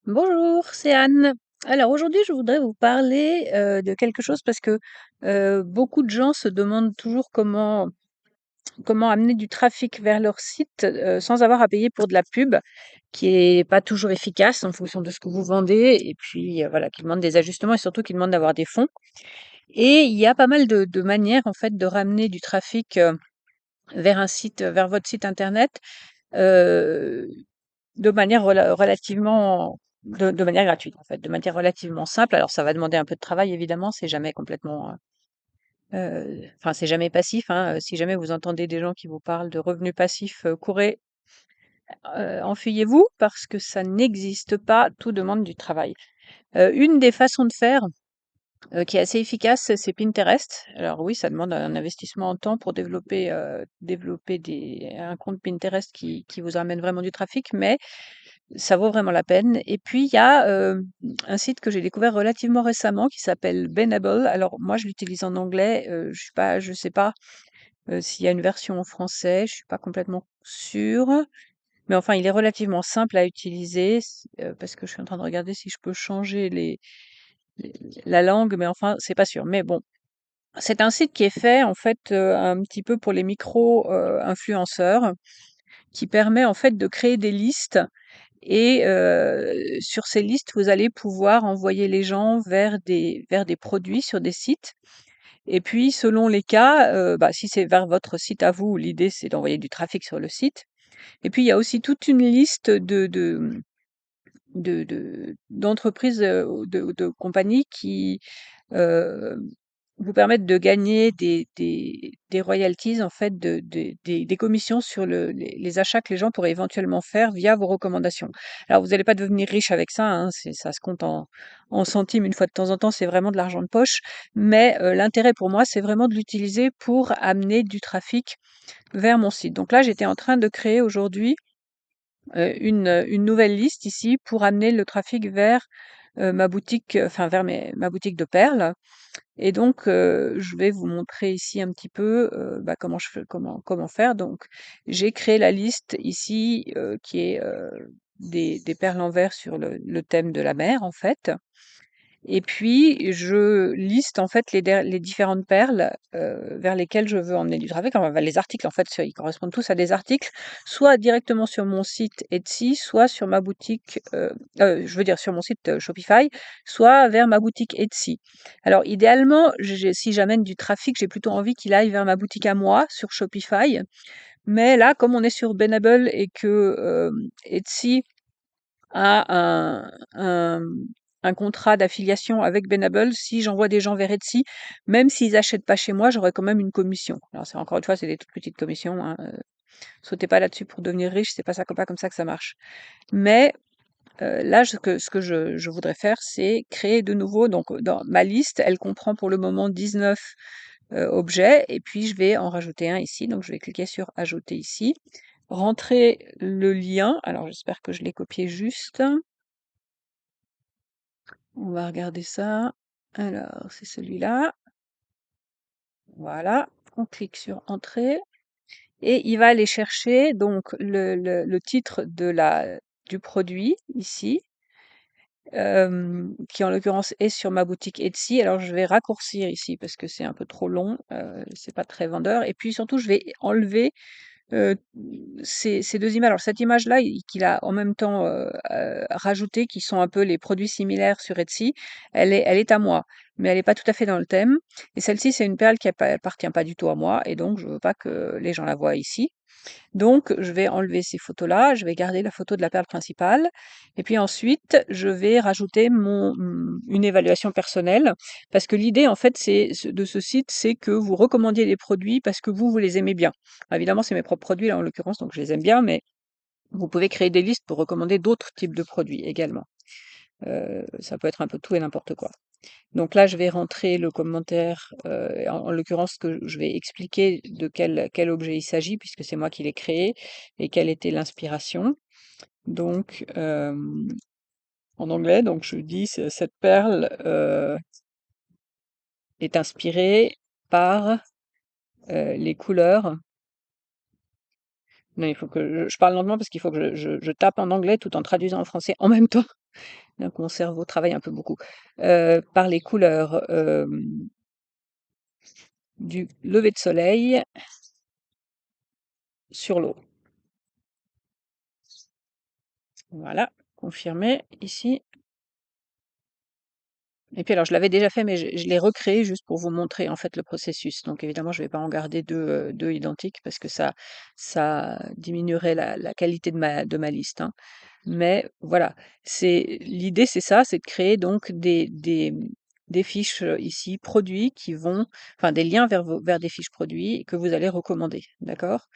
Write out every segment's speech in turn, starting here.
Bonjour, c'est Anne. Alors aujourd'hui, je voudrais vous parler de quelque chose parce que beaucoup de gens se demandent toujours comment amener du trafic vers leur site sans avoir à payer pour de la pub, qui est pas toujours efficace en fonction de ce que vous vendez, et puis voilà, qui demande des ajustements et surtout qui demande d'avoir des fonds. Et il y a pas mal de manières en fait de ramener du trafic vers un site, vers votre site internet. euh, de manière relativement de manière gratuite, en fait, de manière relativement simple. Alors ça va demander un peu de travail évidemment, c'est jamais complètement, enfin c'est jamais passif, hein, si jamais vous entendez des gens qui vous parlent de revenus passifs, courez, enfuyez-vous parce que ça n'existe pas, tout demande du travail. Une des façons de faire, qui est assez efficace, c'est Pinterest. Alors oui, ça demande un investissement en temps pour développer un compte Pinterest qui vous ramène vraiment du trafic, mais ça vaut vraiment la peine. Et puis, il y a un site que j'ai découvert relativement récemment qui s'appelle Benable. Alors, moi, je l'utilise en anglais. Je sais pas s'il y a une version en français. Je suis pas complètement sûre. Mais enfin, il est relativement simple à utiliser parce que je suis en train de regarder si je peux changer les- la langue, mais enfin, c'est pas sûr. Mais bon, c'est un site qui est fait en fait un petit peu pour les micro-influenceurs, qui permet en fait de créer des listes et sur ces listes, vous allez pouvoir envoyer les gens vers des produits sur des sites. Et puis selon les cas, bah, si c'est vers votre site à vous, l'idée c'est d'envoyer du trafic sur le site. Et puis il y a aussi toute une liste d'entreprises, de compagnies qui, heu, vous permettent de gagner des royalties en fait des commissions sur les achats que les gens pourraient éventuellement faire via vos recommandations. Alors vous n'allez pas devenir riche avec ça, hein, ça se compte en centimes une fois de temps en temps, c'est vraiment de l'argent de poche. Mais l'intérêt pour moi, c'est vraiment de l'utiliser pour amener du trafic vers mon site. Donc là, j'étais en train de créer aujourd'hui une nouvelle liste ici pour amener le trafic vers ma boutique, enfin vers ma boutique de perles. Et donc, je vais vous montrer ici un petit peu bah, comment faire. Donc, j'ai créé la liste ici qui est des perles en verre sur le thème de la mer, en fait. Et puis, je liste en fait les différentes perles vers lesquelles je veux emmener du trafic. Enfin, les articles, en fait, ils correspondent tous à des articles, soit directement sur mon site Etsy, soit sur ma boutique, je veux dire sur mon site Shopify, soit vers ma boutique Etsy. Alors, idéalement, si j'amène du trafic, j'ai plutôt envie qu'il aille vers ma boutique à moi sur Shopify. Mais là, comme on est sur Benable et que Etsy a un contrat d'affiliation avec Benable, si j'envoie des gens vers Etsy, même s'ils achètent pas chez moi, j'aurai quand même une commission. Alors c'est encore une fois, c'est des toutes petites commissions, hein, sautez pas là-dessus pour devenir riche, c'est pas comme ça que ça marche. Mais là, ce que je voudrais faire, c'est créer de nouveau. Donc dans ma liste, elle comprend pour le moment 19 objets, et puis je vais en rajouter un ici. Donc je vais cliquer sur ajouter ici, rentrer le lien. Alors j'espère que je l'ai copié juste. On va regarder ça. Alors, c'est celui-là. Voilà. On clique sur Entrée et il va aller chercher donc le titre du produit ici, qui en l'occurrence est sur ma boutique Etsy. Alors, je vais raccourcir ici parce que c'est un peu trop long, c'est pas très vendeur. Et puis surtout, je vais enlever Heu, ces 2 images. Alors cette image-là, qu'il a en même temps, rajoutée, qui sont un peu les produits similaires sur Etsy, elle est à moi, mais elle est pas tout à fait dans le thème. Et celle-ci, c'est une perle qui appartient pas du tout à moi, et donc je veux pas que les gens la voient ici. Donc je vais enlever ces photos-là, je vais garder la photo de la perle principale, et puis ensuite je vais rajouter une évaluation personnelle, parce que l'idée en fait de ce site, c'est que vous recommandiez les produits parce que vous les aimez bien. Évidemment, c'est mes propres produits là en l'occurrence, donc je les aime bien, mais vous pouvez créer des listes pour recommander d'autres types de produits également. Ça peut être un peu tout et n'importe quoi. Donc là, je vais rentrer le commentaire, en l'occurrence que je vais expliquer de quel objet il s'agit puisque c'est moi qui l'ai créé et quelle était l'inspiration. Donc, en anglais, donc je dis: «Cette perle, est inspirée par, les couleurs Non, il faut que je parle lentement parce qu'il faut que je tape en anglais tout en traduisant en français en même temps. Donc mon cerveau travaille un peu beaucoup. Par les couleurs du lever de soleil sur l'eau. Voilà, confirmé ici. Et puis alors, je l'avais déjà fait, mais je l'ai recréé juste pour vous montrer en fait le processus. Donc évidemment, je ne vais pas en garder deux identiques parce que ça diminuerait la qualité de ma liste, hein. Mais voilà, l'idée, c'est ça, c'est de créer donc des fiches ici produits qui vont, enfin des liens vers des fiches produits que vous allez recommander, d'accord?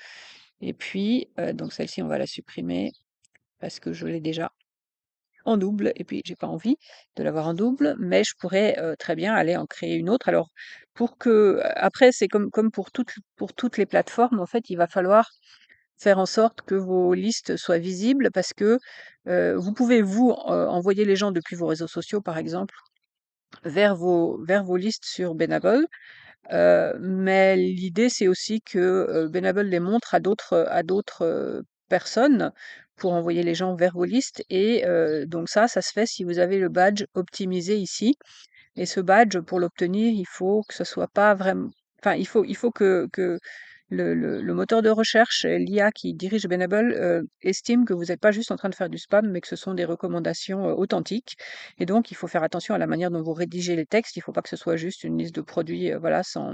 Et puis, donc celle-ci, on va la supprimer parce que je l'ai déjà en double et puis j'ai pas envie de l'avoir en double, mais je pourrais, très bien aller en créer une autre. Alors pour que après c'est comme pour toutes les plateformes, en fait, il va falloir faire en sorte que vos listes soient visibles parce que, vous pouvez envoyer les gens depuis vos réseaux sociaux, par exemple, vers vos listes sur Benable. Mais l'idée, c'est aussi que, Benable les montre à d'autres, personnes pour envoyer les gens vers vos listes et donc ça se fait si vous avez le badge optimisé ici et ce badge, pour l'obtenir, il faut que ce soit pas vraiment, enfin, il faut que le moteur de recherche, l'IA qui dirige Benable, estime que vous n'êtes pas juste en train de faire du spam, mais que ce sont des recommandations, authentiques et donc il faut faire attention à la manière dont vous rédigez les textes. Il ne faut pas que ce soit juste une liste de produits, voilà, sans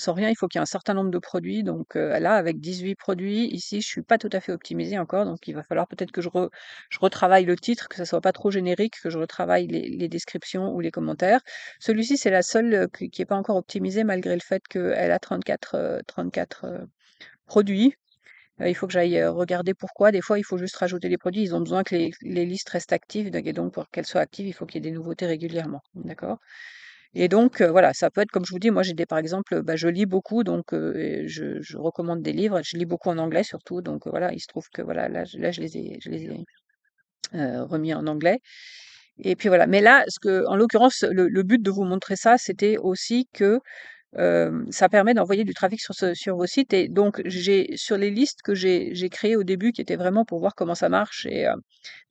rien, il faut qu'il y ait un certain nombre de produits. Donc là, avec 18 produits, ici, je suis pas tout à fait optimisée encore. Donc il va falloir peut-être que je retravaille le titre, que ça soit pas trop générique, que je retravaille les descriptions ou les commentaires. Celui-ci, c'est la seule qui est pas encore optimisée, malgré le fait qu'elle a 34 produits. Il faut que j'aille regarder pourquoi. Des fois, il faut juste rajouter les produits. Ils ont besoin que les listes restent actives. Et donc, pour qu'elles soient actives, il faut qu'il y ait des nouveautés régulièrement. D'accord? Et donc, voilà, ça peut être comme je vous dis, moi j'ai des par exemple, bah, je lis beaucoup donc et je recommande des livres. Je lis beaucoup en anglais surtout donc voilà, il se trouve que voilà, là je les ai, remis en anglais et puis voilà. Mais là, en l'occurrence, le but de vous montrer ça, c'était aussi que, ça permet d'envoyer du trafic sur vos sites et donc j'ai sur les listes que j'ai créées au début qui étaient vraiment pour voir comment ça marche et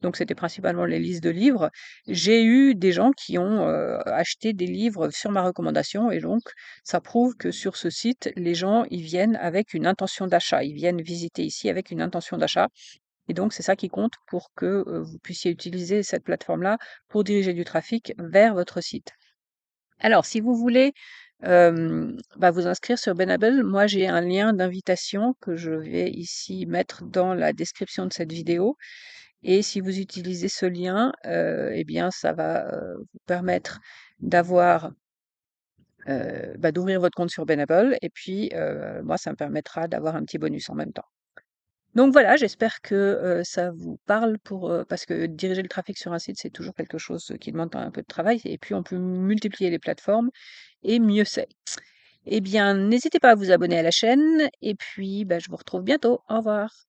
donc c'était principalement les listes de livres. J'ai eu des gens qui ont, acheté des livres sur ma recommandation et donc ça prouve que sur ce site, les gens, ils viennent avec une intention d'achat. Ils viennent visiter ici avec une intention d'achat et donc c'est ça qui compte pour que, vous puissiez utiliser cette plateforme-là pour diriger du trafic vers votre site. Alors si vous voulez, bah, vous inscrire sur Benable, moi j'ai un lien d'invitation que je vais ici mettre dans la description de cette vidéo et si vous utilisez ce lien, eh bien, ça va, vous permettre d'avoir, bah, d'ouvrir votre compte sur Benable et puis, moi, ça me permettra d'avoir un petit bonus en même temps. Donc voilà, j'espère que, ça vous parle parce que diriger le trafic sur un site, c'est toujours quelque chose qui demande un peu de travail et puis on peut multiplier les plateformes et mieux c'est. Eh bien, n'hésitez pas à vous abonner à la chaîne et puis, bah, je vous retrouve bientôt. Au revoir.